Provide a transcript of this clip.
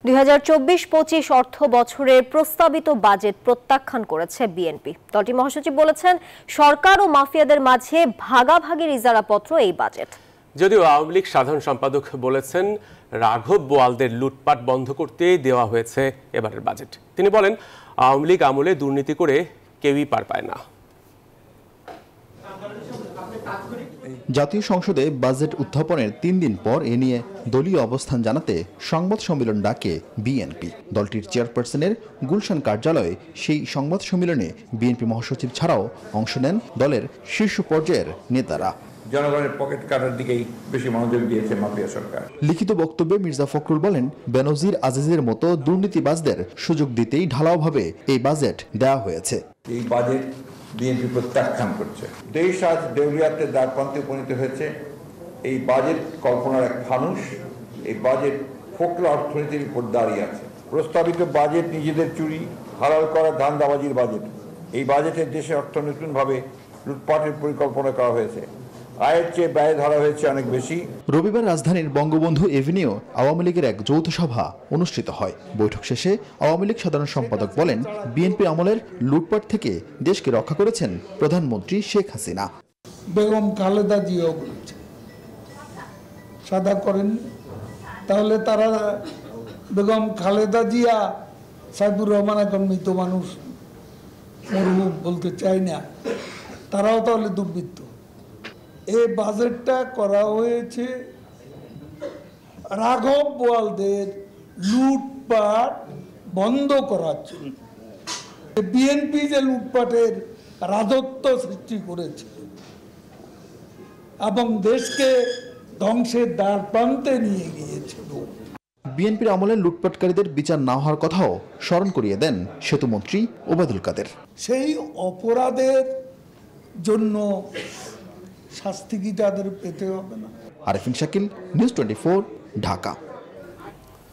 2024-25 অর্থ বছরের প্রস্তাবিত বাজেট প্রত্যাখ্যান করেছে বিএনপি। দলটির মহাসচিব বলেছেন, সরকার ও মাফিয়াদের মাঝে ভাগাভাগির ইজারাপত্র এই বাজেট। যদিও আওয়ামী লীগ সাধারণ সম্পাদক বলেছেন, রাঘব বোয়ালদের লুটপাট বন্ধ করতে দেওয়া হয়েছে এবারের বাজেট। তিনি বলেন, আওয়ামী লীগ আমলে দুর্নীতি করে কেউই পার পায় না। জাতীয় সংসদে বাজেট উত্থাপনের 3 দিন পর এ নিয়ে দলীয় অবস্থান জানাতে সংবাদ সম্মেলন ডাকে বিএনপি। দলটির চেয়ারপারসনের গুলশান কার্যালয়ে সেই সংবাদ সম্মেলনে বিএনপি মহাসচিব ছাড়াও অংশ নেন দলের শীর্ষ পর্যায়ের নেতারা। জনগণের পকেট কাটার দিকেই বেশি মনোযোগ দিয়েছে মাফিয়া সরকার। লিখিত বক্তব্যে মির্জা ফখরুল বলেন, বেনজির আজিজের মতো দুর্নীতিবাজদের সুযোগ দিতেই ঢালাওভাবে এই বাজেট দেওয়া হয়েছে। এই বাজেট বিএনপি প্রত্যাখ্যান করছে। দেশ আজ দেউলিয়াতের দ্বারপ্রান্তে উপনীত হয়েছে। এই বাজেট কল্পনার এক ফানুস। এই বাজেট ফোকলা অর্থনীতির উপর দাঁড়িয়ে আছে। প্রস্তাবিত বাজেট নিজেদের চুরি হালাল করা ধান্দাবাজির বাজেট। এই বাজেটের দেশে অর্থ নতুনভাবে লুটপাটের পরিকল্পনা করা হয়েছে। আয়ের চেয়ে ব্যয় ধরা হয়েছে অনেক বেশি। রবিবার রাজধানীর বঙ্গবন্ধু এভিনিউ আওয়ামী লীগের এক যৌথ সভা অনুষ্ঠিত হয়। বৈঠক শেষে আওয়ামী লীগ সাধারণ সম্পাদক বলেন, বিএনপি আমলের লুটপাট থেকে দেশকে রক্ষা করেছেন প্রধানমন্ত্রী শেখ হাসিনা। বেগম খালেদা জিয়াও বলেছেন সাদা করেন, তাহলে তারা বেগম খালেদা জিয়া, সাইফুর রহমান এখন মৃত মানুষ, মরহুম বলতে চাই না, তারাও তাহলে দুর্বৃত্ত। এই বাজেটটা করা হয়েছে রাঘব বোয়ালদের লুটপাট বন্ধ করার জন্য। বিএনপি যে লুটপাটের রাজত্ব সৃষ্টি করেছে এবং দেশকে ধ্বংসের দ্বার প্রান্তে নিয়ে গিয়েছিল। বিএনপির আমলে লুটপাটকারীদের বিচার না হওয়ার কথাও স্মরণ করিয়ে দেন সেতুমন্ত্রী ওবায়দুল কাদের। সেই অপরাধের জন্য শাস্তি কি তাদের পেতে হবে না? আরেফিন শাকিল, নিউজ 24, ঢাকা।